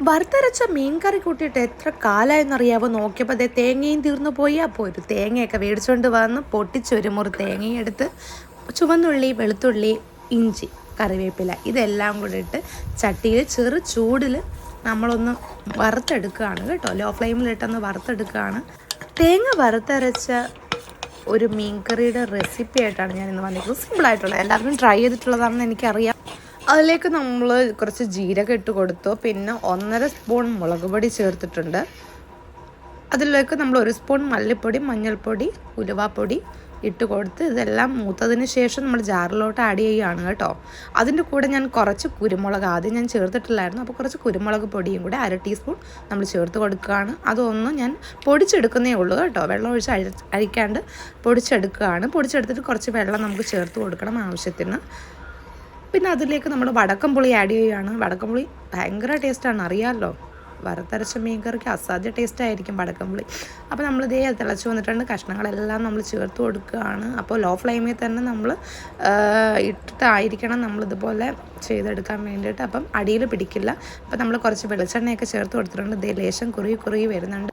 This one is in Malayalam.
വറുത്തരച്ച മീൻ കറി കൂട്ടിയിട്ട് എത്ര കാലമായെന്നറിയാവോ? നോക്കിയപ്പോൾ അതേ തേങ്ങയും തീർന്നു പോയി. അപ്പോൾ ഒരു തേങ്ങയൊക്കെ മേടിച്ചുകൊണ്ട് വന്ന് പൊട്ടിച്ചൊരു മുറി തേങ്ങയും എടുത്ത് ചുവന്നുള്ളി, വെളുത്തുള്ളി, ഇഞ്ചി, കറിവേപ്പില ഇതെല്ലാം കൂടെ ഇട്ട് ചട്ടിയിൽ ചെറു ചൂടിൽ നമ്മളൊന്ന് വറുത്തെടുക്കുകയാണ് കേട്ടോ. ലോ ഫ്ലെയിമിലിട്ടൊന്ന് വറുത്തെടുക്കുകയാണ്. തേങ്ങ വറുത്തരച്ച ഒരു മീൻ കറിയുടെ റെസിപ്പി ആയിട്ടാണ് ഞാൻ ഇന്ന് വന്നിരിക്കുന്നത്. സിമ്പിളായിട്ടുള്ള, എല്ലാവരും ട്രൈ ചെയ്തിട്ടുള്ളതാണെന്ന് എനിക്കറിയാം. അതിലേക്ക് നമ്മൾ കുറച്ച് ജീരകം ഇട്ട് കൊടുത്തു. പിന്നെ 1.5 സ്പൂൺ മുളക് പൊടി ചേർത്തിട്ടുണ്ട്. അതിലേക്ക് നമ്മൾ 1 സ്പൂൺ മല്ലിപ്പൊടി, മഞ്ഞൾപ്പൊടി, ഉലുവാപ്പൊടി ഇട്ട് കൊടുത്ത് ഇതെല്ലാം മൂത്തതിന് ശേഷം നമ്മൾ ജാറിലോട്ട് ആഡ് ചെയ്യുകയാണ് കേട്ടോ. അതിൻ്റെ കൂടെ ഞാൻ കുറച്ച് കുരുമുളക് ആദ്യം ഞാൻ ചേർത്തിട്ടില്ലായിരുന്നു. അപ്പോൾ കുറച്ച് കുരുമുളക് പൊടിയും കൂടെ 1/2 ടീസ്പൂൺ നമ്മൾ ചേർത്ത് കൊടുക്കുകയാണ്. അതൊന്നും ഞാൻ പൊടിച്ചെടുക്കുന്നേ ഉള്ളൂ കേട്ടോ. വെള്ളം ഒഴിച്ച് അഴിക്കാണ്ട് പൊടിച്ചെടുക്കുകയാണ്. പൊടിച്ചെടുത്തിട്ട് കുറച്ച് വെള്ളം നമുക്ക് ചേർത്ത് കൊടുക്കണം ആവശ്യത്തിന്. പിന്നെ അതിലേക്ക് നമ്മൾ വടക്കംപുളി ആഡ് ചെയ്യുകയാണ്. വടക്കംപുളി ഭയങ്കര ടേസ്റ്റാണ്, അറിയാമല്ലോ. വറുത്തരച്ച മീൻ കറിക്ക് അസാധ്യ ടേസ്റ്റായിരിക്കും വടക്കംപുളി. അപ്പോൾ നമ്മളിതേ തിളച്ച് വന്നിട്ടുണ്ട്. കഷ്ണങ്ങളെല്ലാം നമ്മൾ ചേർത്ത് കൊടുക്കുകയാണ്. അപ്പോൾ ലോ ഫ്ലെയിമിൽ തന്നെ നമ്മൾ ഇട്ടിട്ടായിരിക്കണം നമ്മളിതുപോലെ ചെയ്തെടുക്കാൻ വേണ്ടിയിട്ട്. അപ്പം അടിയിൽ പിടിക്കില്ല. അപ്പോൾ നമ്മൾ കുറച്ച് വെളിച്ചെണ്ണയൊക്കെ ചേർത്ത് കൊടുത്തിട്ടുണ്ട്. ഇതേ ലേശം കുറുകി വരുന്നുണ്ട്.